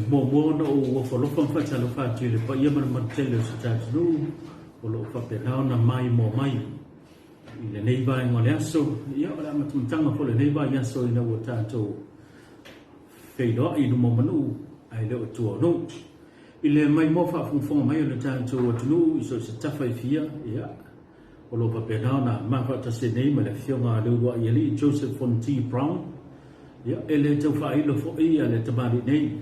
mo no o fo lo fa fa lo fa ti le pa ia man tele sa ta no o lo fa pe na mai mo mai le nei vai ngole aso ia la matutanga fo le nei vai aso ina o tato feido i no manu ai le tu no ile mai mo fa fo mai le tato o tu i so se tafa fia ia o lo pa pe na ma fa ta se nei ma le Afioga Leulua'iali'i Joseph Fonti Brown ia ele tau fa i lo fo ia le tabari nei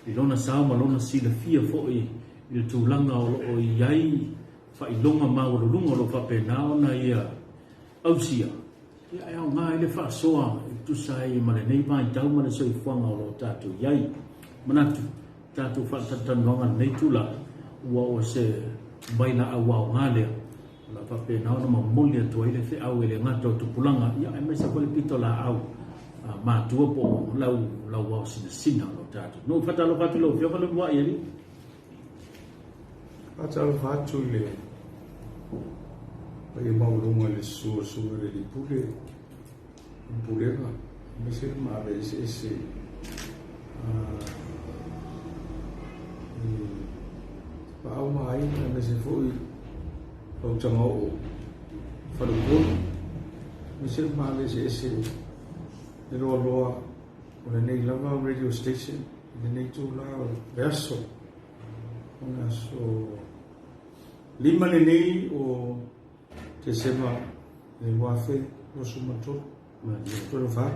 i lona sao ma lona sila fia fo i le tūlanga o iai fa i longa ma o lunga lo fa pe na ia ausia ia ai au ngai le fa soa tu sai ma le nei mai tau ma le soi fuanga o lo tatu iai manatu tatu fa tatanonga nei tula ua o se baila au ngale la fa pe na ma molia tu ile fe au ele ngato tu pulanga ia ai mesa ko le pitola au ma tua po lau wa sina lo tatu no fata lo fatu lo Afioga Leulua'iali'i fata lo fatu le ai maulunga le su le pule ka me se ma ve ese pa au mai me se foi o tamo fa lo me se ma ve ese le loa o le nei lava radio station le nei tu la verso una so lima le nei o te sema le wafe o sumato ma to lo fa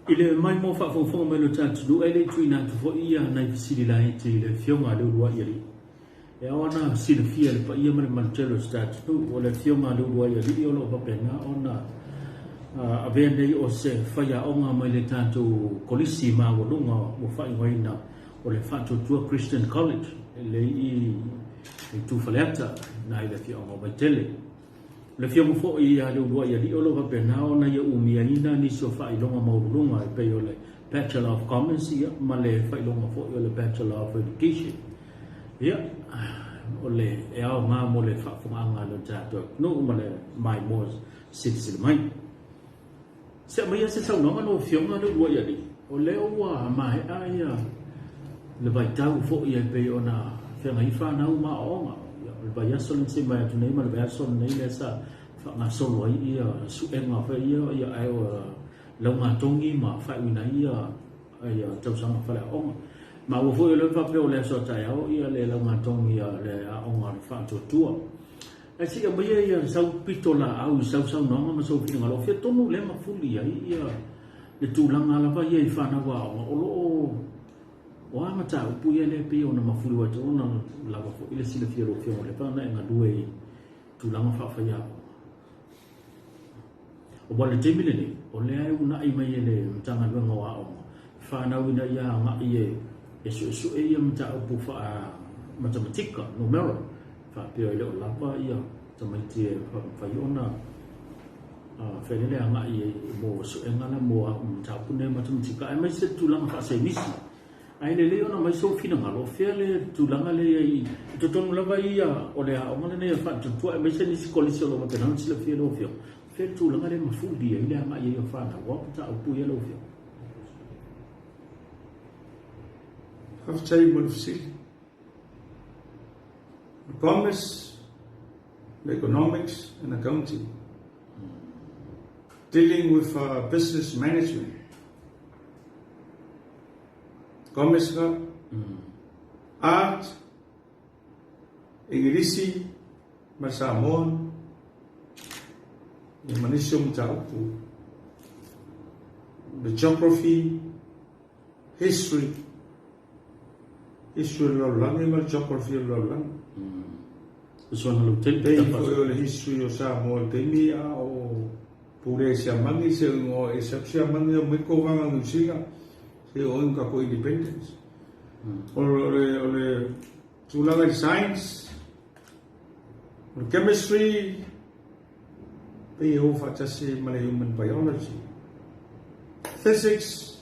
ile mai mo fa fo me lo tatu do ele tuina to fo ia na fisili la ite le Afioga Leulua'iali'i e ona sila fia le pa ia me mantelo statu o le Afioga Leulua'iali'i o lo pa pena ona a vea nei o se Faiaoga mai le tātou kolisi ma o lunga o whai waina o le Faatuatua Christian College le i tūwhaleata na i le Afioga mai tele le Afioga fo i a Leulua'iali'i o lo va pena o na ia umia ina ni so whai longa maurulunga i pei o le Bachelor of Commerce ia ma le whai longa fo i o le Bachelor of Education ia o le e ao ngā mo le whafunga le tātou no ma le mai mo sili mai se mai se sau no no Afioga Leulua'iali'i o leo wa mai ai le vai tau fo ia pe ona fenga i fa na uma onga le vai aso se mai tu nei ma le aso nei le sa fa na solo ia su enga fa ia ai o lo ma tongi ma fa ina ia ai tau sama fa le onga ma o fo le fa pe o le so tai au ia le lo ma tongi ia le onga fa tua e si ka mai ia sau pitola au sau no ma so fina lo fe tonu le ma fuli ia le tūlanga la va ia i fana wa o lo o ama ta pu ia le pe ona ma fuli wa ona la va ile si le fiero fiero le pa na nga due tūlanga fa ia o wale te mile ni o le ai una i mai le mtanga luenga wa o fana wina ia nga ie su e ia mta upu fa matematika numero fa pio le lapa ia tamaiti fa iona fele anga i mo so engala mo ta pune matematika ai mai se tulanga fa se misi ai le ona mai so fina ngalo fele tulanga le ai to tonu lava ia o le o mana ne fa tu ai mai se ni skolisi lo matena si le fele o fio fele tulanga le mafudi ai le anga i fa na wa ta upu ia lo fio after you see commerce, economics and accounting, dealing with business management, commerce, art, English, Masamon, Manisum Taupu, the geography, history lo lang, geography lo lang. So na lutel pe o history o sa mo te mi a o pure sia mangi se o exception mangi o me ko vanga no singa se o un ka ko independence o le tulanga science o chemistry pe o fa se male human biology physics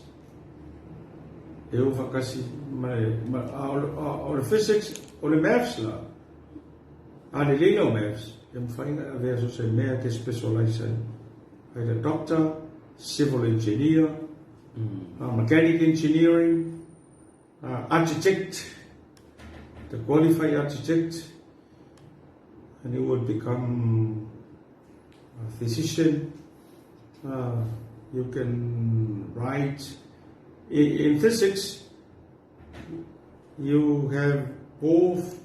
e o fa kasi male o physics o le maths la le legal maths, I'm finding there's also a math specialization. I had a doctor, civil engineer, mechanical engineering, architect, the qualified architect, and you would become a physician. You can write. In physics, you have both,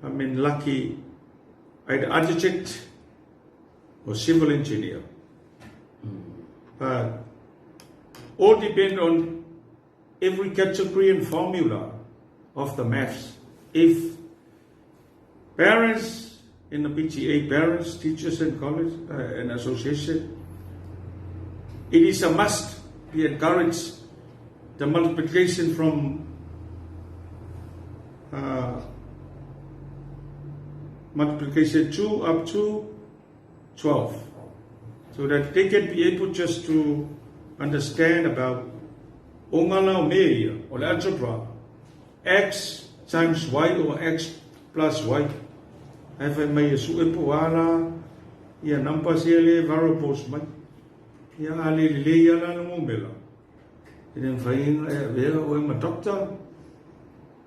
lucky, either architect or civil engineer. But all depend on every category and formula of the maths. If parents in the PTA, parents, teachers and college and association, it is a must be encouraged the multiplication from multiplication 2 up to 12, so that they can be able just to understand about ongala o mea or algebra, x times y or x plus y. If I may assume poala, ia numbers ele variables mai, ia ale le ia la no mela. Ina fainga vera o ma doctor,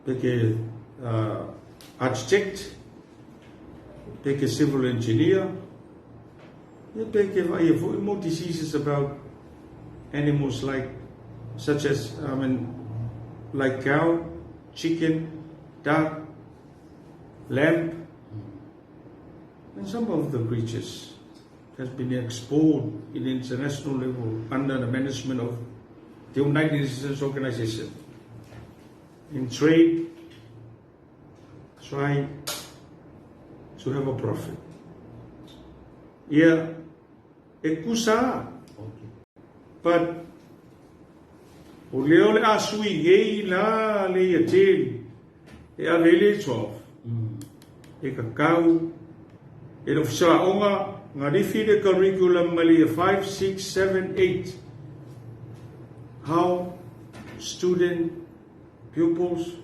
peke architect, peke civil engineer. Peke more diseases about animals such as like cow, chicken, duck, lamb, and some of the creatures has been explored in international level under the management of the United Nations Organization in trade, trying to have a profit. Yeah, ekusa, but o leo le asui gei la le yatel e avele 12 e kakau e lo fisa onga ngarifi de curriculum mali 5, 6, 7, 8, how student pupils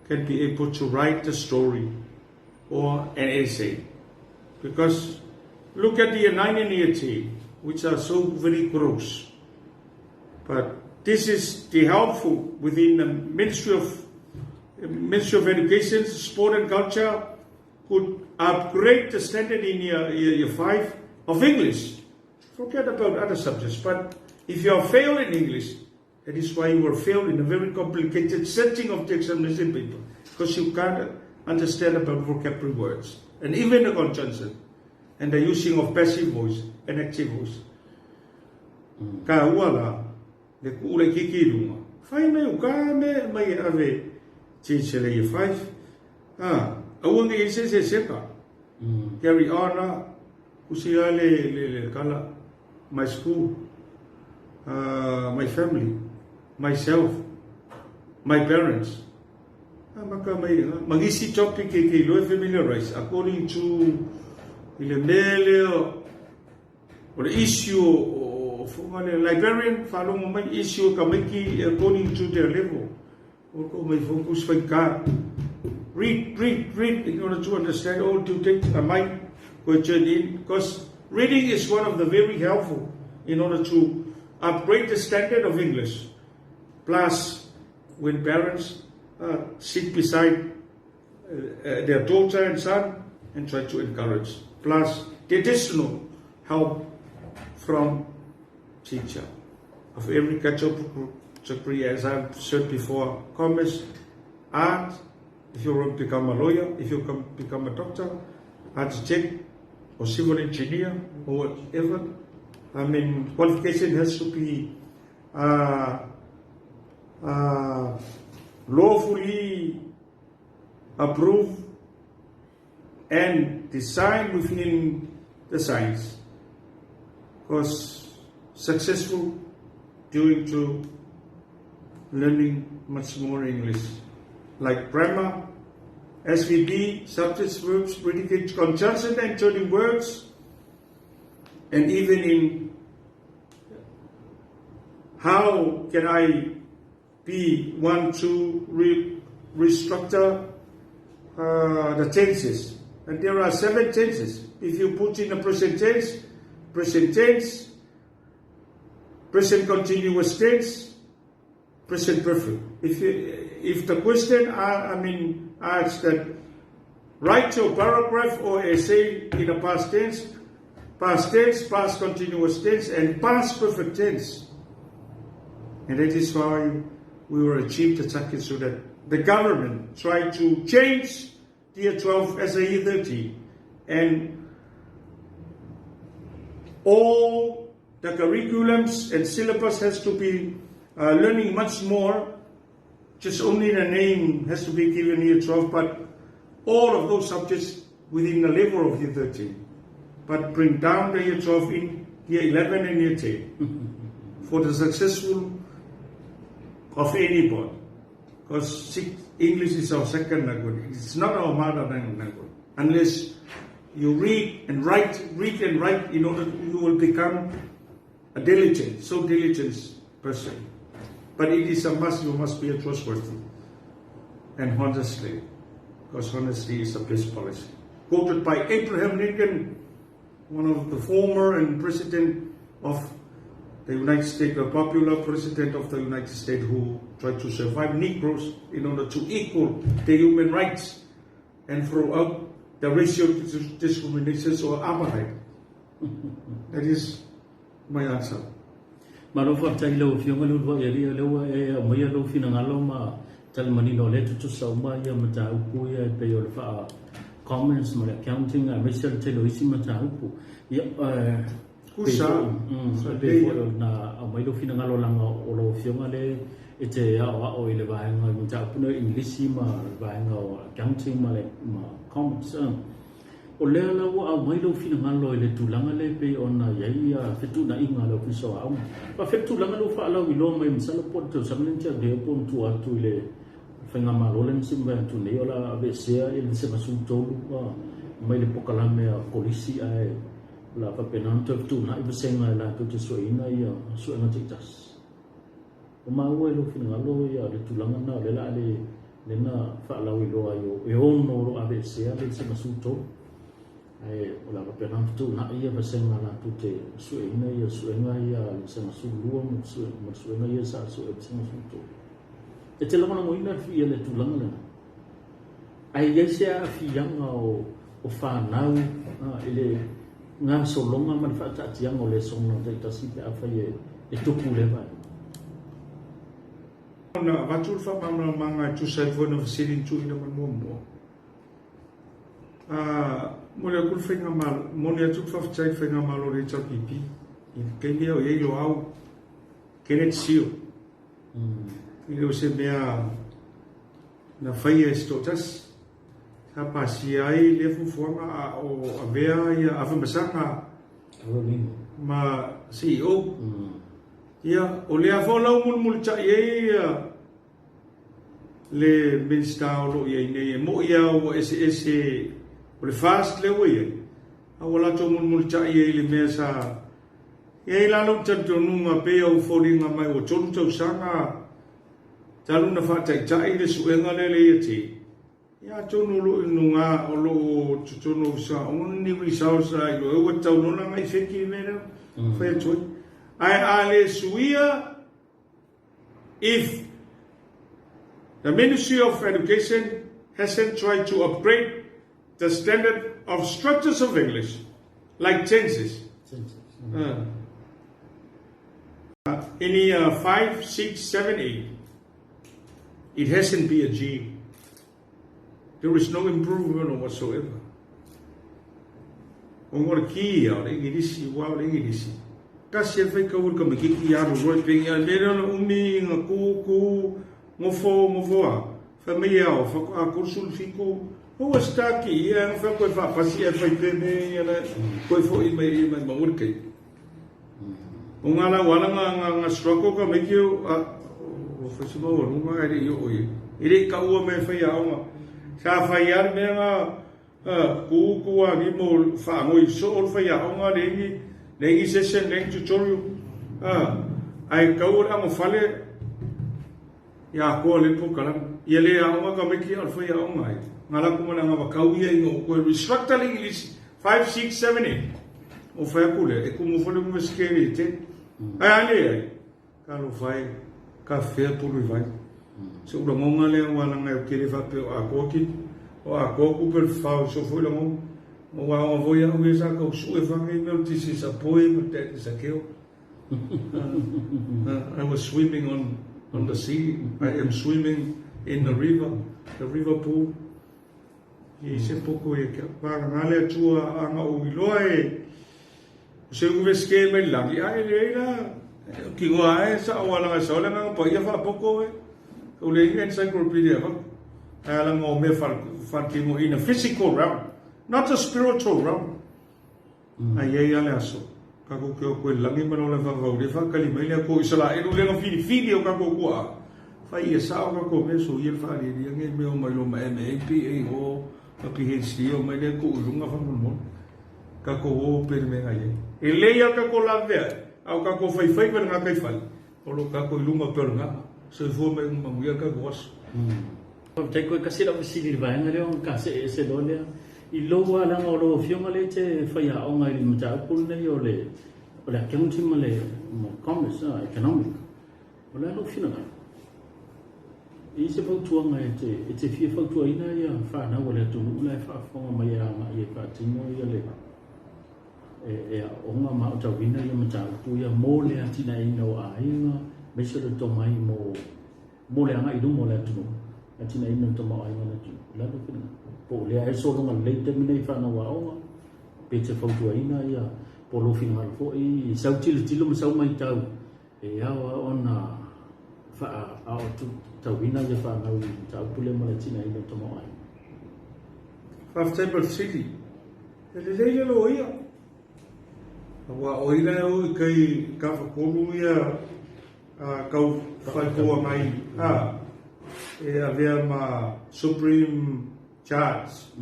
can be able to write a story or an essay, because look at the 9 and year 10, which are so very gross. But this is the helpful within the Ministry of Education, Sport and Culture could upgrade the standard in year 5 of English. Forget about other subjects. But if you are failed in English, that is why you were failed in a very complicated setting of the examination paper, because you can't understand about vocabulary words and even the conjunction and the using of passive voice and active voice. Ka wala le kule kiki lunga. Fai me uka me mai ave chichele ye 5. Awang ye se sepa. Carry on usia le kala my school, my family, myself, my parents. Maka mai magisi topic ke lo familiarize according to ile mele or issue for the librarian follow my issue kamiki according to their level. Or my focus for read in order to understand all to take a mind question in, because reading is one of the very helpful in order to upgrade the standard of English. Plus, when parents sit beside their daughter and son and try to encourage. Plus, the additional help from teacher of every category, as I've said before: commerce, art, if you want to become a lawyer, if you can become a doctor, architect, or civil engineer, or whatever. Qualification has to be lawfully approved and designed within the science, because successful due to learning much more English, like grammar, SVB, subjects, verbs, predicates, conjunction and turning words, and even in how can I want to restructure the tenses. And there are 7 tenses. If you put in a present tense, present continuous tense, present perfect. If the question asks that write your paragraph or essay in a past tense, past continuous tense, and past perfect tense. And that is why we were achieved the target, so that the government tried to change Year 12 as a Year 13, and all the curriculums and syllabus has to be learning much more. Just only the name has to be given Year 12, but all of those subjects within the level of Year 13. But bring down the Year 12 in Year 11 and Year 10 for the successful of anybody. Because English is our second language. It's not our mother language. Unless you read and write in order you will become a diligent person. But it is a must, you must be a trustworthy and honestly, because honesty is the best policy. Quoted by Abraham Lincoln, one of the former and president of the United States, a popular president of the United States who tried to survive Negroes in order to equal the human rights and throw out the racial discriminations or apartheid. That is my answer. Marofa tailo Afioga Leulua'iali'i lewa mai lo finangalo ma talmani no le tu sa uma ya mata upu ya pe yo fa comments ma accounting a mesial telo isi mata upu ya kusa pe na mai lo finangalo langa o lo Afioga le ete ya o ile ba nga mata upu no English ma ba nga accounting ma le ma comments o le la wa mai lo finangalo le tulanga le pe ona ya ia fetu na inga lo piso au pa fetu langa lo fa la wilo mai msalo poto samlentia de pontu atu ile fenga malolen simba tu ne ola besea ile se masunto mai le pokalame a polisi ai la pa penanto tu na ibusenga la tu so ina ia so na titas o ma wo lo finangalo ya le tulanga na le la le na fa la wilo ayo e ono lo abesea le se masunto ai ola ka pena tu na ia basenga na tu te suena ia se masu luo suena ia sa su se masu tu e te lama mo ina fi ele tu langa ai ia se a fi yang o fa nau ele nga so longa man fa ta tiang o le song no te ta si pe a fa e tu pule ba na vatul fa manga tu sai fo no sirin tu ina man mo Monia kul fenga mal, monia tuk fa chai fenga mal o recha pipi. Kenya o yelo au kenet sio. Ile se mea na faia stotas. Ha pasia ai le fu forma o avea ia ava masanga. Ma CEO. Ia o le afo la mul cha ia le minsta o lo ia ne mo ia o ese o le fast le wei a wala to mul cha ia le mesa ia la no tanto nunga pe o folinga mai o tonto sanga talu na fa tai tai le suenga le le ti ia tonu lo nunga o lo tonu sa un ni wi sa sa lo o tau no na mai feki mena fa toi ai ale suia if the Ministry of Education hasn't tried to upgrade the standard of structures of English, like tenses. In year 5, 6, 7, 8, it hasn't been achieved. There is no improvement whatsoever. Ongor ki ya le English wa le English. Kasi fa ka ur ka miki ya ro pe ya le no umi ku ngofo fa me ya fa a kursul fiku o está aqui é fa ko fa pasia fa tene ya ko fo i mai ur kai ungala wala nga stroko ka me ki o fa si mo ru ma ri yo ire ka u me fa ya o sa fa ya me nga ku a ni mo fa mo i so fa ya o nga le session le tutorial ai ka u mo fale ya ko le po kala ye le a ka me ki al fa ya o mai ngala ko na nga ka u ye ngo ko restructuring English 5 6 7 8 o fa ku le e ko mo fole mo skeri te Ale kalau vai café pulu vai se o monga le wala ngai ke le fa pe a koki o a koku per fa so foi lo mo wa voia o esa ko su e fa ngai no tisi sa poi mo te sa keo I was swimming on the sea. I am swimming in the river pool. E se pouco e que para ngale tua anga o iloe se o veske me la ya leira ki go ai sa wala sa wala nga pa ia fa pouco e o le encyclopedia va ala ngo me far ki mo in a physical realm, not a spiritual realm. Ai ala so ka ko ko langi mano le fa va le fa kali me le ko isla e le nga fili o ka ko ko fa ia sa o ko me so ia fa ri nge me o mai lo me MPA o a PhD o mai le ko runga fa mo ka ko o per me ngai e le ia ka ko la ve au ka ko fai per nga kai fal o lo ka ko lunga per nga so fo me mo ia ka gos te ko ka sila sili ba nga le on ka se do le i lo wala nga lo fionga le te Faiaoga i mata pul nei o le accounting ma le mo commerce economic o le lo fina i se fautua nga e te fia fautua ina ia whanau o le tunu ula e whaafonga mai a ma i e whaatino ia le e a onga ma o tau ina ia mata utu ia mō le atina ina o a inga me se le tomai mō le anga i dumo le tunu atina ina o toma o a inga le tunu la lo fina po le a e so longa le te mina i whanau a onga pe te fautua ina ia po lo fina halo fo i sau tilo ma sau mai tau e awa ona a o tau ina ia whanau i tau pule ma le tina ina o toma o a inga Faatuatua City e le leile lo ia wa oina o kai ka fakolu ia kau whaikoa mai e avea ma Supreme Charge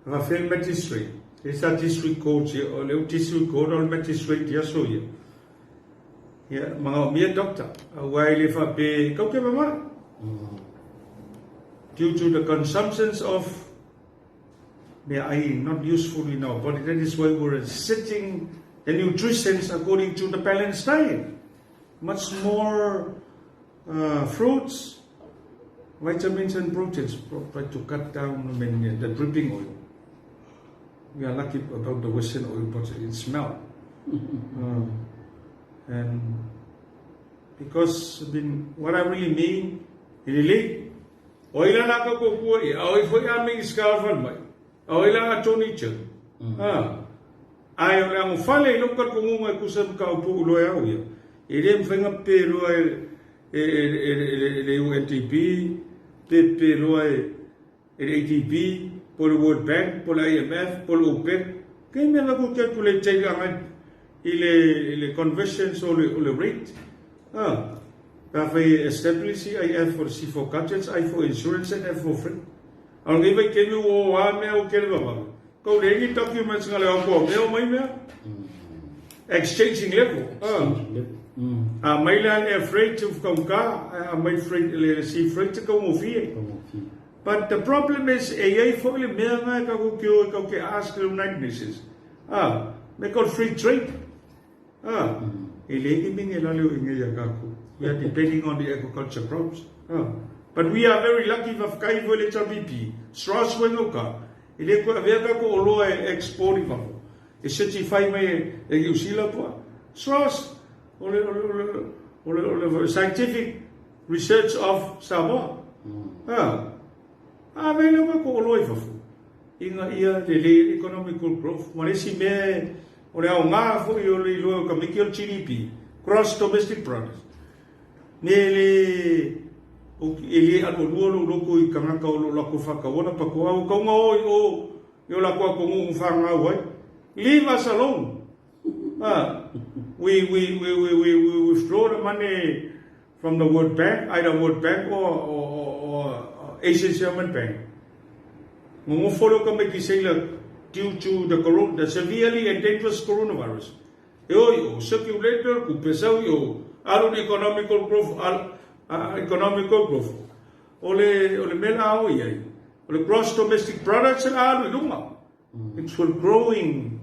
a fair magistrate esa district court o leu district court o magistrate ia so ia ia mga mia doctor a wai le fa pe kau ke mama due to the consumptions of not usefully now, but that is why we're setting the nutritions according to the balanced diet. Much more fruits, vitamins and proteins, try to cut down the dripping oil. We are lucky about the Western oil, but it smells. And because what I really mean, really, oil na ka ko ko oil foi aming scarfan mai. Oil nga Tony Chen. Ai o lang fale lo ka ko mo ku sa ka pu lo ya o ya. Ele mfenga pero le UNDP, pero ADB, por World Bank, por IMF, por OPEC. Que me la ko calculate nga ile conversions o le rate. Ka fai establish IF for C for gadgets, I for insurance and F for free. Ang iba kemi o me o kele ba ko le ni documents nga le ko me o mai me exchanging level mai lang afraid to come ka mai afraid le si afraid to come ofie but the problem is ai for le me nga ka ko ke ask the United Nations me ko free trade ele ki bingela le ngi ya ka ko we are depending on the agriculture crops but we are very lucky of kai vole chabipi straws wenoka ile ko aveka ko lo exporting va e certify me e usila po straws or scientific research of Samoa avela ko lo va inga ia le economical growth malesi me ora nga fo yo lo ka mikil GDP gross domestic product nele ele alo lo ko i kanga ka lo ko fa ka ona pa ko au ka o yo la ko un fa nga wai leave us alone we withdraw the money from the World Bank, either World Bank or Asian Development Bank. Mo follow ka me kisela due to the severely and dangerous coronavirus yo circulator ku pesau yo alo economical growth ole mela o ia ole gross domestic products alo lunga it's growing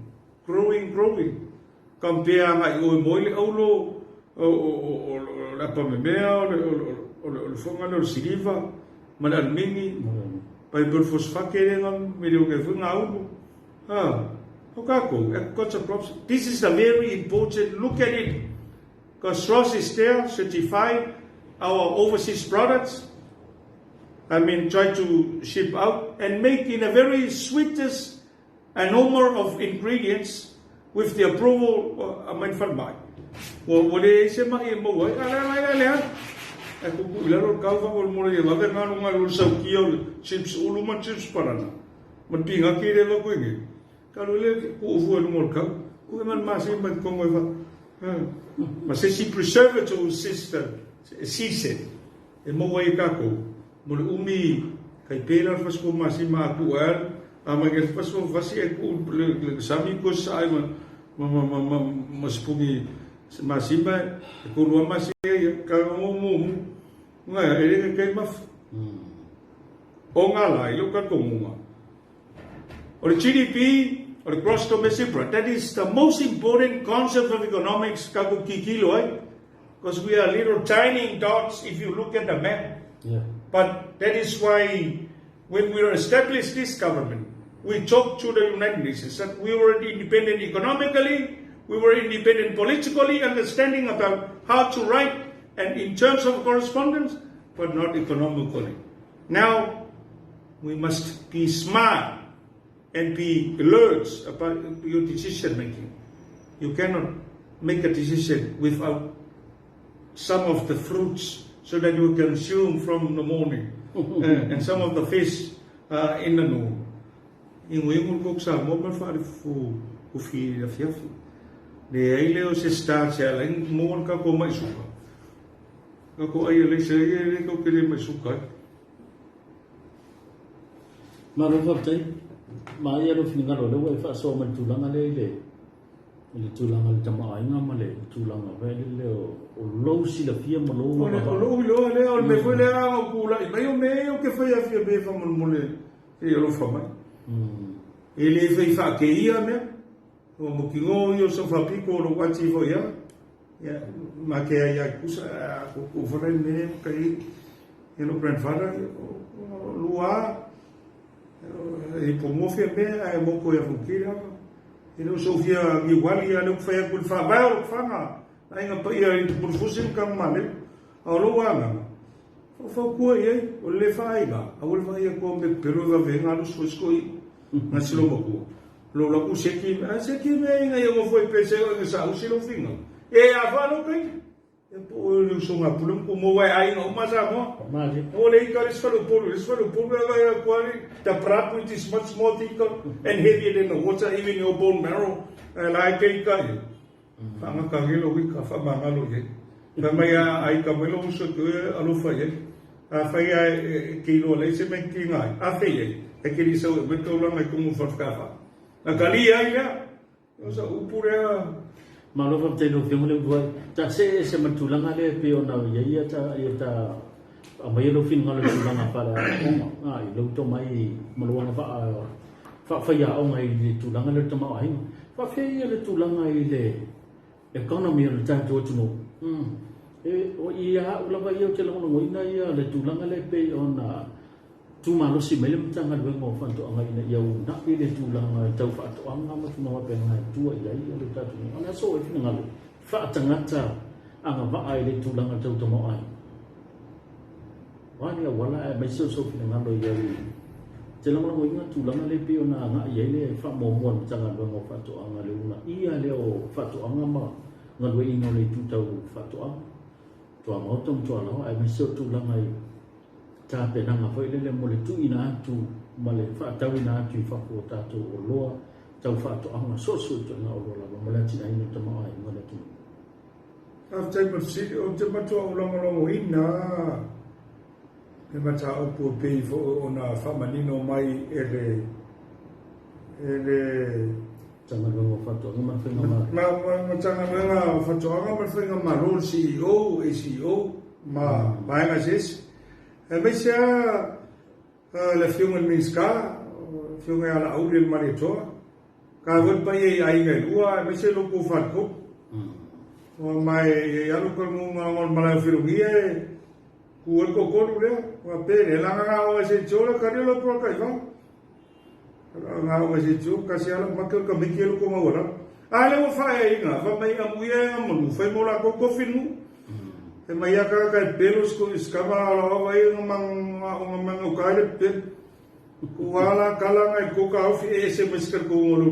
compare ngai o moile aulo la pamemea o le fonga no siliva mana mingi pai por fosfake renga me ro ke funga uno okako got some props. This is a very important look at it because Ross is there certified our overseas products. I mean, try to ship out and make in a very sweetest a number of ingredients with the approval of my farmer. What they say, my boy, I could learn Calva or more than other animal chips, Uluma chips parana. But being a kid ever going, Calule, who more cow, who am massive and come over. Masesi preservative system, season, a moe kako, Mulu kai pera fas ko masima atual, amagal fas ko fasi aku sami ko sa ay maspungi masima ko luar masih kamu nggak ini kayak maf ongalai lo kan komunga or GDP or gross domestic product. That is the most important concept of economics kaku kikilo because we are little tiny dots if you look at the map. Yeah. But that is why when we established this government, we talked to the United Nations that we were independent economically, we were independent politically, understanding about how to write and in terms of correspondence, but not economically. Now, we must be smart and be alert about your decision making. You cannot make a decision without some of the fruits so that you consume from the morning and some of the fish in the noon. In Wimul Cook's mobile for feed of Yafi. The Aileo starts yelling more Kako Maisuka. Kako Aile say, Go kill Maisuka. Marote, Maya of Ningaro, the way for so much to Langalele. Too long a Tamaina Malay, too long a very low see the fear Malo. Low, me fue a cula, y medio que fue a fiar from Mole, yellow for me. Ele fez faqueia, né? Como que eu sou fapico, o guati foi já. Mas que aí cusa o frente mesmo que aí no grandfather lua e por mofia bem é bom coisa fuquira. E não sofia igual e não foi a culpa vai o fanga aí não ia por fusil como mal ao lua não foi coisa o le faiga a o vai comer pelo da vem a luz foi escolhi na silomako lo la useki me ngai mo foi pensei que sa usilo fingo e a valo bem e po so nga pulum como vai aí não mas amo o le caris falo polo vai quali the prato is much more thicker and heavier than the water even your bone marrow like kai kai fanga kangelo wi ka fa mangalo ye kamaya ai kamelo so que alo faye a faye kilo le se men kinga a faye e che li so metto la mai come fa fa la calia ya so upure Malo fa te no fiong le buai ta se matulanga le pe ona ia ta a mai lo fin ngalo tulanga para ai lo to mai maluanga fa Faiaoga i tulanga le tama ai fa fe le tulanga i le economy le ta to no e o ia ula vai o te lo no ina ia le tulanga le pe ona tu malo si mele mtanga le mo fa to anga ina ia una i le tulanga tau fa to anga ma tu no pe nga tu ia ia le ta tu ona so e fin ngalo fa tangata anga va ai le tulanga tau to mo ai wani wala mai so fin ngalo ia te lo mo ina tulanga le pe ona nga ia le fa mo mo tanga le mo fa to anga le una ia le o fa to anga ma ngalo ina le tu tau fa to anga to anga to lo ai mai so tulanga i ta pe nanga foi le mo le tu ina tu male fa tau ina tu fa ko ta to o loa tau fa to anga so to na o loa mo le tina ina to mai mo le tu after but see o te matua o longo ina e mata o po pe fo ona fa manino mai ele tanga lo fa to ma fe ma tanga lo fa to anga ma fe ma ro CEO ma mai nga sis Mas la fiunga minska, fiunga ala aurel maritoa, ka vot pa ye ai ngai lua, mas lo ko fat ko. o mai alu ko mo mala firugia ku ko ko le wa pe la nga o se chola ka lo pro ka va nga o se cho ka se ala makko ka mikelo ko ma wala ale o fa e nga va mai amuia mo foi mo la ko finu e mai aka ka pelos ko iskaba la va e mang o ka le pe ku wala kala nga ko ka o fi ese misker ko mo lu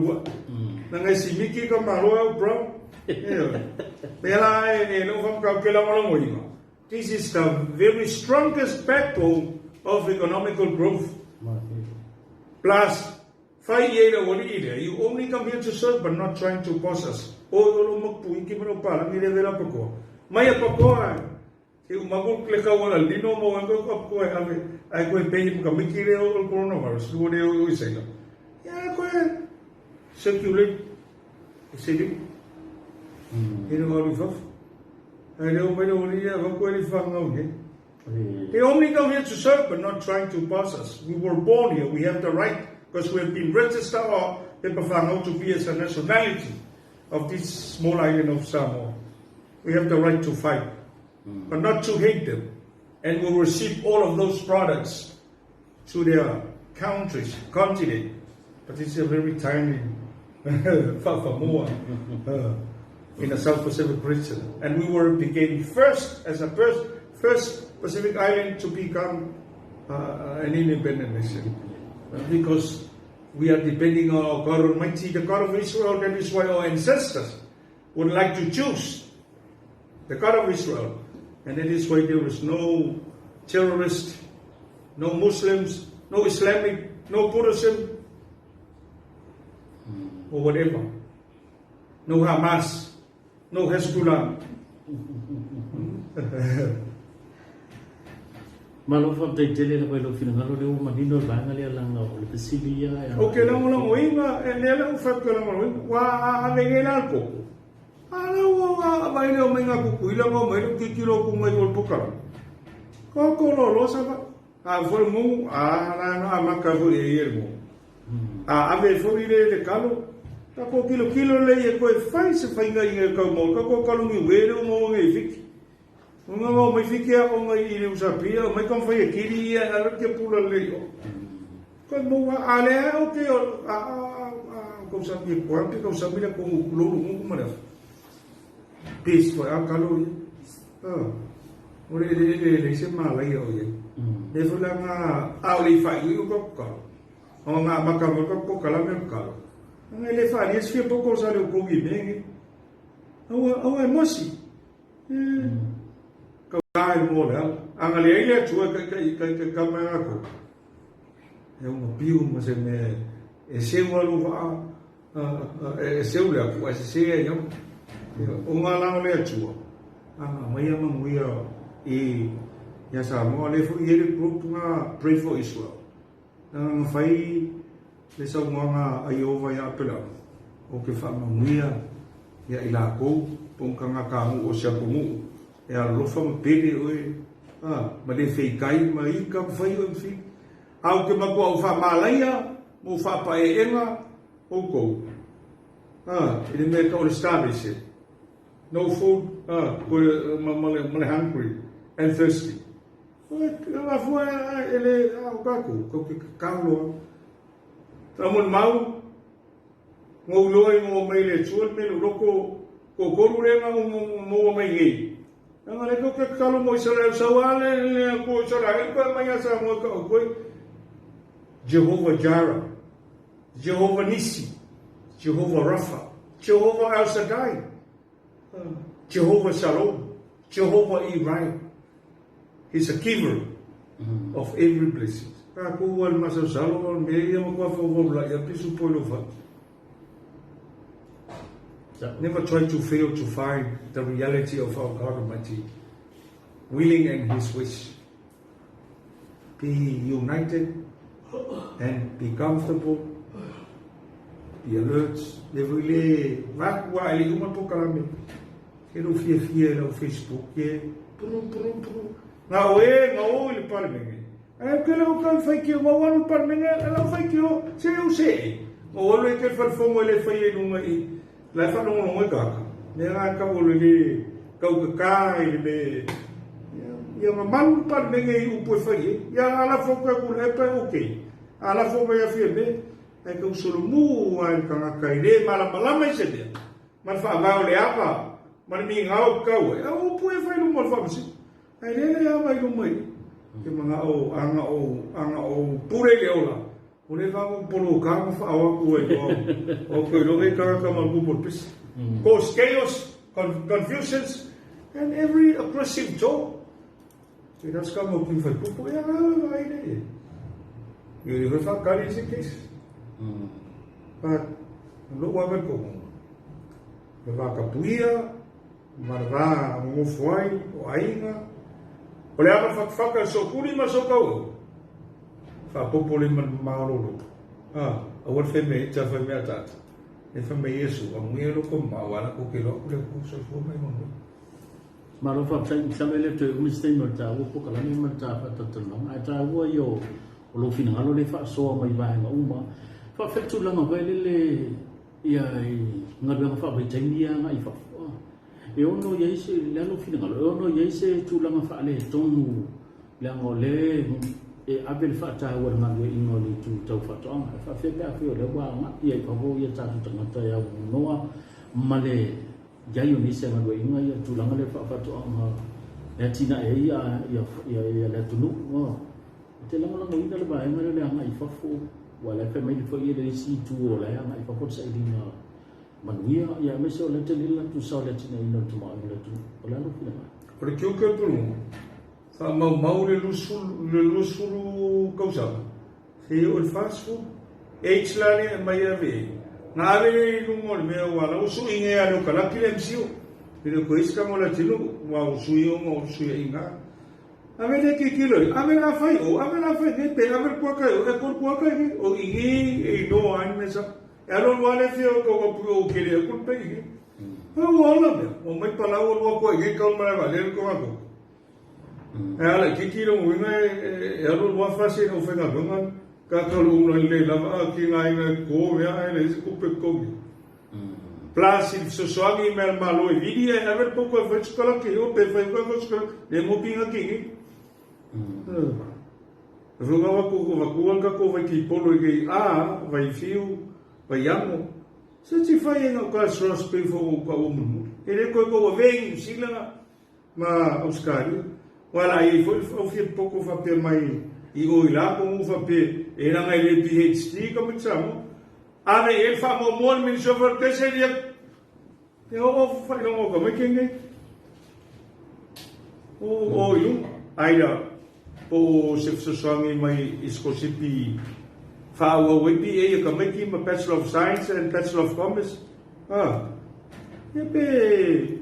nga si miki ka malo bro Pela no vamos calcular uma coisa. This is the very strongest backbone of economical growth. Plus, 5 years or either, you only come here to serve but not trying to possess. O lo magpui ki mo pa ni revela pako. Maya pako e o magul kleka wala lino mo ngo ko ai ko pe mo kamikire o coronavirus do o isela. Ya ko circulate iseli. They only come here to serve but not trying to pass us. We were born here. We have the right because we have been registered to be as a nationality of this small island of Samoa. We have the right to fight, but not to hate them. And we'll receive all of those products to their countries, continent. But it's a very tiny Samoa. In the South Pacific region, and we became first Pacific island to become an independent nation, because we are depending on our God Almighty, the God of Israel. That is why our ancestors would like to choose the God of Israel, and that is why there is no terrorist, no Muslims, no Islamic, no Buddhism, or whatever, no Hamas. No Hezbollah. Malo fa te tele na pelo fina ngalo le manino banga le langa o le Silia ya. Okay lang winga ele lang fa ko lang wa avengena ko. Ala wa ba ile o menga ku ila mo mai ki kilo ku mai ol pokala. Ko lo sa ba. A foi mu na maka foi yermo. A ave foi le kalo. Tako kilo le e koe fai se fai ngai ngai kau mo kako kalungi were mo ngai fiki. Nga mo mai fiki a o ngai ile usapia mai kam fai kiri ia ala ke pula le o. Ko mo ale o ke ko sa ki ko sa mira ko lo mo mara. Pis foi a kalori. Ore le se mala ia o ye. Le fula nga auli fai u ko ko. O nga makamo ko kala me kala. Ang elefante, esse foi pouco usar o cogi bem. Não é moço. Cai mola. Ang ali é tua que câmera com. É pio, mas é seu aluno. É seu lá, mas é não. Lá é tua. Amanhã Manuia e já sabemos ali foi ele grupo na Pray for Israel. Fai le sa mga Faiaoga ya pela o ke fa Manuia ya ila ko pong kanga kamu o sia kumu ya lofa pele oi ma le fei kai mai ka fai o fi au ke ma ko fa malaya mo fa pa enga o ko ele me ka establish no food male hungry and thirsty la foi ele au kaku ko ke kalo Tamun mau ngoloi mo mai le chuan me loko ko korure nga mo mai ngi. Ang ale ko ka kalo mo Israel sawale ko Israel ko mai sa mo ko Jehovah Jireh, Jehovah Nissi, Jehovah Rapha, Jehovah El Shaddai, Jehovah Shalom, Jehovah Irai. He's a giver of every blessing. Aku wal masa salo meia mo kwa fo la ya pisu polo fa. Never try to fail to find the reality of our God Almighty, willing and His wish. Be united and be comfortable. Be alert. Levele wa ali uma pokalame. Quero fia no Facebook ye. Prum. Na oe le parme. Kalau kan fai que o wanu par menga ala fai que o se o se o lo que far fomo le fai no mai la fa no mo ka Nera ka olele kau ka ile ia malu pa mengi upo fai ia ala foka ku lepe okay ala foka ia fieme ai ka usulu mu ai ka kaile mala mai se dia man fa va ole apa man mi ngau kau e upo fai lu mo fa msi ai le ia vai lu mai ke manga anga o pure le ola pure va mo polo ka mo fa o ku e o ko lo ke ka mal ku por pis cause chaos confusions and every oppressive talk. That's come up in fact. You have a currency case. But no one go. The Vacapuia, Marva, Mufuai, Oainga. Oleava Faka Sokuri Masoko. Fa Popoliman Mauro. Ah, our family, Jaffa. If I may issue, I'm weird of Mawana, okay, look, so for my money. Marofa samele to mistake mata wo ko kala ni mata fa tatulong ata wo yo lo finalo le fa so mai ba nga uma fa fetu langa ba le ya ngabe fa ba tengia nga ifa e ono yeise le lo finalo ono yeise tu langa fa le tonu langa le e abel fa ta wo nga le ino le tu tau fa to fa fe ba fi le wa nga ye ko wo ye ta tu ngata ya no male Jayu ni se ngalo inga ya tulanga le Faatuatua ya tina ya la tunu te lango ina le bae ngalo le anga ifafu wala pe mai fo ye le si tu wala ya anga ifafu sa idina manuia ya meso le te lila tu sa le tina ina tu ma le tu wala lo fina por que o que tu fa mau le lusuru causa se o fast food lane mai ave na ave no me wala usu inge alo kala kilemsio pero ko iska mola tino wa usu inga ave de que kilo ave la fai ne pe ave kwa kai o inge e no an mesa alo wale fio ko pro que le ko pe o wala me o mai pala o ko e ka mara vale ko ko ala que kilo mo inge alo wa fase no fe na Kakalung le lava ki ngai ko ya ele se kupe ko plus il se soami mer malo e vidi e aver poco e scola che io per fare qualcosa le mo pinga ki Vogava ko vai ki polo e vai fiu vai amo se ti fai no caso spefo ko mu ele ko vem sila ma Oscar wala e foi pouco fa per mai I o ila ko fa pe era ngai le PhD ko mitsamo ave el fa mo mon min sofer te seria te o fa no ko me kenge o yu aida po se swami mai iskosipi fa o we ko me ki ma Bachelor of Science and Bachelor of Commerce pe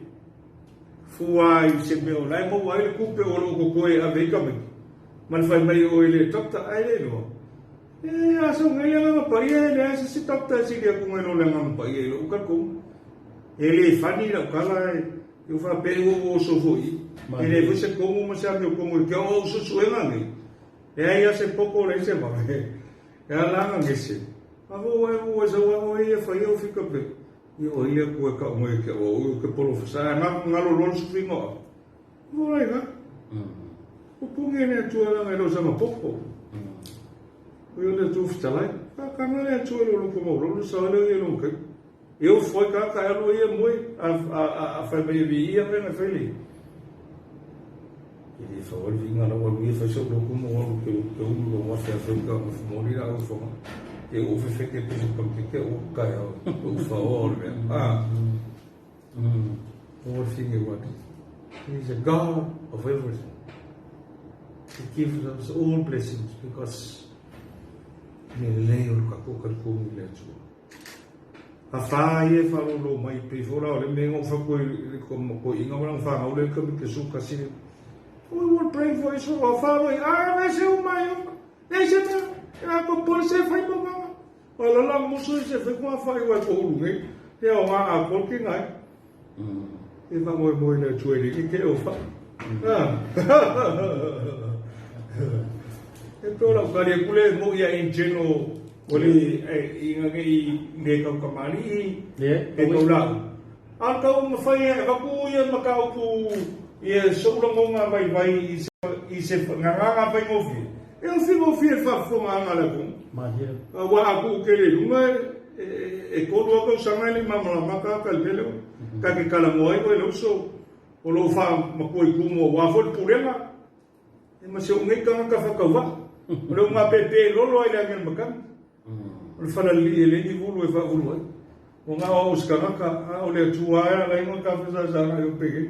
fuai se me o lai mo wai ku pe o lo ko e ave ka me man fai mai o ele topta ai no aso ngai nga pa ye le se topta si dia ku no le nga pa ye lo ka ku ele fani la kala eu fa pe o so foi ele você como mas sabe como que o so suena ngai ya se pouco le se va ya la nga se avo o so o ye fa eu fica pe eu ia ku ka mo que o que professor nga lo so fingo vai ga o pungene tu ala ngelo sama popo eu le tu ftalai ka kana tu lo como lo sa le lo que eu foi ka elo ia moi a fa be ia me feli ele foi vinha lá o ia fazer o como o que o mo fa ka morir a fo eu fui que porque o cai o favor o thing what he's a God of everything. He gives us all blessings because Neleio Kakukaku Letu. A faia falou mai privora, le mengo fa como inga fa ole que suka si. We will pray for you so father. Vai ser o maior. Deixa eu por ser foi bom. Olha lá, moço, você foi com a faia vai por lugar. É uma porque ngai. E vamos moi le tu ele que eu fa. Então lá quando pule mo ia ingeno oli inga ngai ne ka kamali e ko la Ang kau mafaya aku ia makau ku ia sobrang nga vai isip nga vai ngofi. Eu ngofi fa fonga nga la ku. Wa aku kele lunga e kono ko sangali mama maka kalbelo ka ke kala moai ko lo so o lo fa makoi kumo wa fo purenga. E masih ngai ka fa ka wa. Lo nga pepe lo ai la ngen makan. O fa la le ni vulu e fa vulu. O nga o skanga o le tua la ingo ka fa sa na yo pege.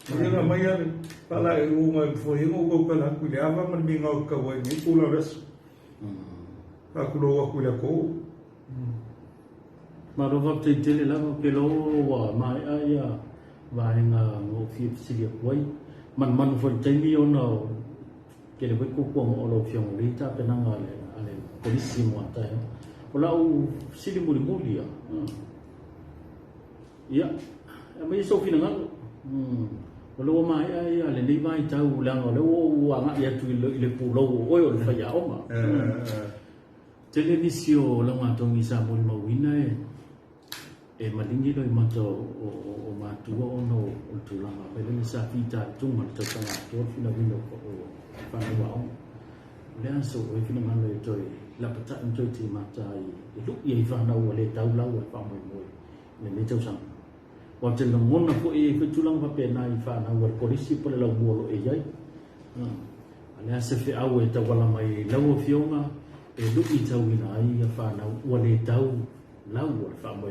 Ia mai ia pala e uma foi o pala ku le ava man minga o ka wa ni pula res. Ka ku lo ku le ko. Marova te tele la ke lo wa mai ia va nga o fi si wai man fo te mi ono ke le ku ko o lo fiong rita pe na ale polisi mo ta o la o sili muli ya ia mai so fina nga lo mai ai ale nei vai tau la ngo lo wa nga ia tu le pulo o o le Faiaoga televisio la nga tong isa mo mawina e malingi lo mato o matua ono o tulanga pele le sa fita tunga te tanga to fina vino o Faatuatua le aso o fina ngalo e toi la pata ntoi ti matai e lu ia fana o le tau la o fa mo le tau sang wa te ngona ko e ko tulang pa pena I fana o polisi pole la mo e yai ale ase fe au e ta wala mai la o fionga e lu I tau ina ai fana o le tau la o fa mo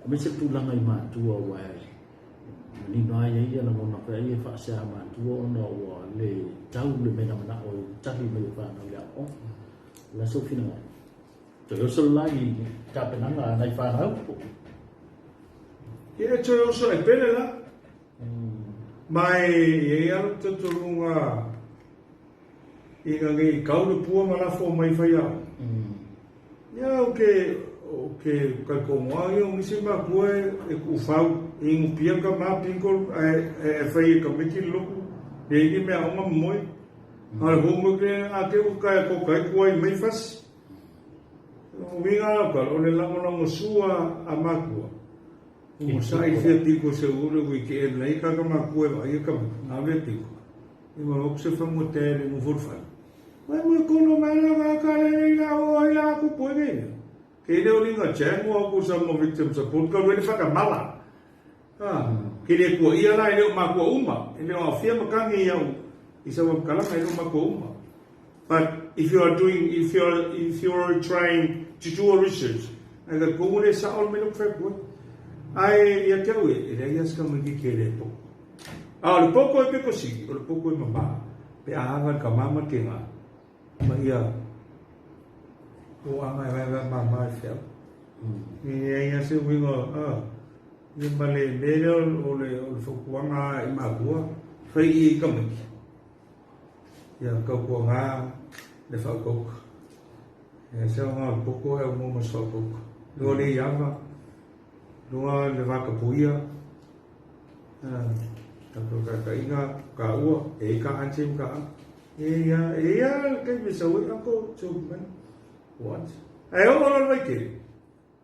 me se tulanga I matua wa ni no ai ia na mona pa ia fa sa matua no wa le tau le mena mana o tahi me fa na ia o la so fina to yo so lai ka penanga na fa na o ia to so e pele la mai ia to tulunga inga ngai kaulu pua mala fo mai fa ia ia o ka kongoa o misi ma koe e ku fau in pia ka ma pinko e fai ka miki loku e ni me a moi al homo ke a ke u ka ko kai koe mai fas o vinga ka o le lango na sua a makua o sai fe tiko se ule wi ke nei ka ma koe vai ka na ve tiko e mo o se fa mo te mo forfa mai mo ko no mai na ka le na o ya ku po ne ke le olinga chango aku sa mo victim support ka wele faka mala ke le ko ia la le ma ko uma le o fia makangi ia isa wa kala mai le ma ko uma but if you are trying to do a research aga ko mo le sa ol me lo fe ko ai ia ke we le ia ska mo ki ke le po le poco e pe ko si le poco e mama pe anga ka mama ke nga ma ia o anga vai mamar fel e aí se wingo e male melhor o fokuanga e magua foi e como ya ka ko nga le fa ko e se nga pouco é o mo só pouco lo le yava lo le va ka puia ta ko ka inga ka u e ka anchim ka e ya ke me sa wi ko chuman what? Ai o lo vai que.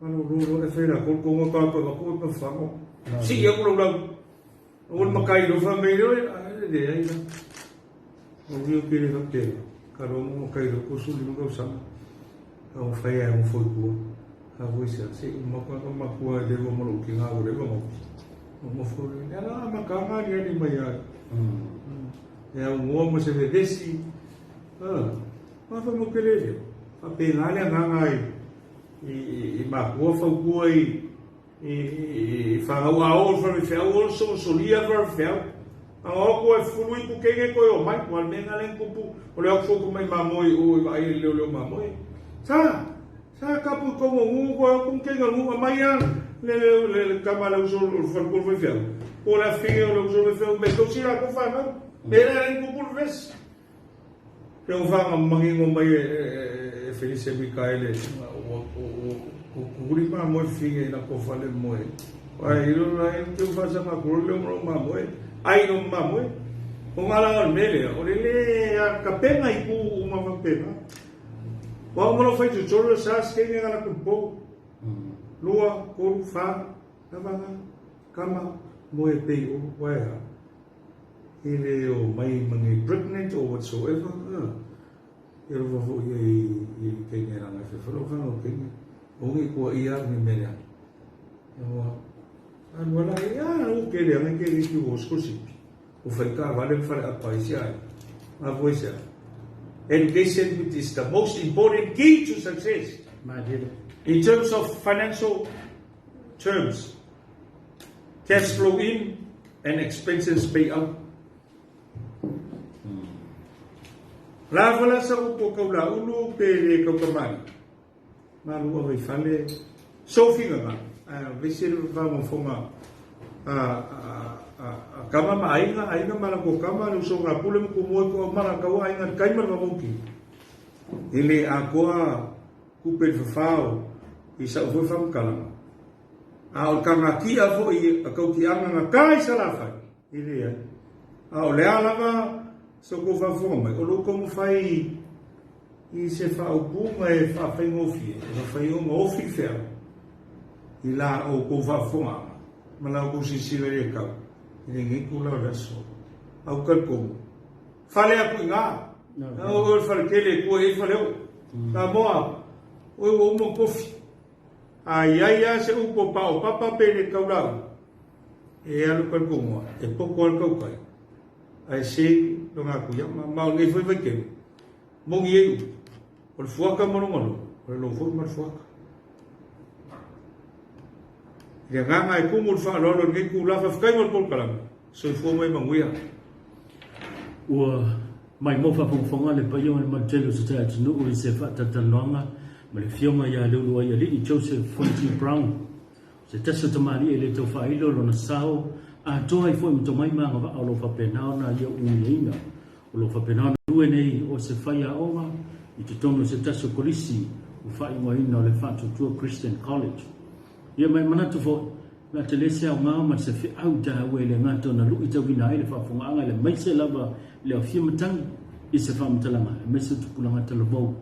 Ano lo e fera ko ko ka ko pa fango. Si eu lo lo. O makai do família de aí. O viu que ele não tem. Caro mo kai do ko su no sa. O faia um foi ko. A voice se uma ko de mo lo que nga o de mo. Mo foi. Ela makanga ni mai ai. É um homem se vê desse. Mas vamos querer. A penalha ngai e marcou foi coi e farau a ol foi fel ol solia foi fel a ol foi flui com quem é coi o mai com além além com o leo foi com mai mamoi o aí leo mamoi sa capo como com quem a mai le camala usou o foi fel o la filha o usou fel mas eu tira com fama era em por vez eu vou mangingo mai Felice Micaele o curima moi figa na ko fale moi ai lo la en tu fasa ma ko le mo ma moi ai no ma moi o ngala mele o le a kapena I ku uma ma pena o mo lo fai tu choro sa ske ni ngala ku po lua ko fa na ba kama mo e pe o waya ele o mai mangi pregnant or whatsoever e ro vo e ke ngera na fe fro fa o ke o ngi ko ia ni mera no an wala ia o ke le ngi ke ki o skosi o fa ka vale fa a paisia a voisa education is the most important key to success in terms of financial terms. Cash flow in and expenses pay out. La vala sa upo kaula ulu pele kaukamani. Malu awai fale sofinga nga. Vesir vamo fonga kama ainga malako kama lusonga pulem kumoy ko mara kawa ainga kaimar mamuki. Ile akoa kupel fafao isa ufo fam kalama. Ao kanga ki avo I akau ki anga nga kai salafa. Ile ya. Ao lea lava so ko fa foma. O lo komu fai I se fa o bunga e fa fai ngofi. E fa fai o ngofi fea. Ila o ko fa foma. Mala ko si sile kau. Ile ngi kula raso. Au kalkomu. Fale aku inga. O fale kele ko e fale o. Ta moa. O mo kofi. Ai se upo pao papa pele kaurau e alu kalkomo e poko al kaukai ai se longa kuya ma ngai foi vai ke mo ngi o fuaka mo o lo foi mar fuaka le ganga e kumu fa lo ngai ku la fa kai mo pol kalam so fo mai manguia o mai mo fa fonga le pa yo ma telo sa ta no o se fa ta tanonga ma le Afioga ia Leulua'iali'i Joseph Fonty Brown se tasa tamari e le tau whailo lo na sao a toa I fo I mtomai manga wa o lo whapenao na ia uinga o lo whapenao na lue nei o se Faiaoga I te tono se tasa kolisi o whainga ina o le Faatuatua Christian College ia mai manatu fo na te lese au ngā ma se whi au ta ue le ngato na lu I tau wina ai le whafonga le maise lava le o whiamatangi I se whamatalanga e mese tupulanga talabou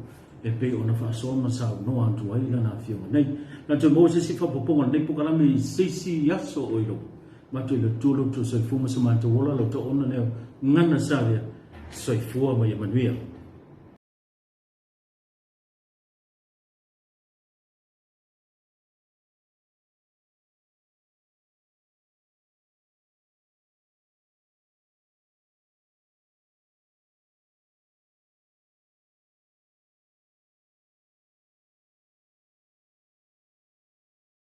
e pe ona fa so ma sa no atu ai na Afioga nei na te mo se si fa poponga nei po kala me sisi yaso oilo ma te le tulo to se fuma se ma te wola lo to ona ne Ganasavea so I fua ma Manuia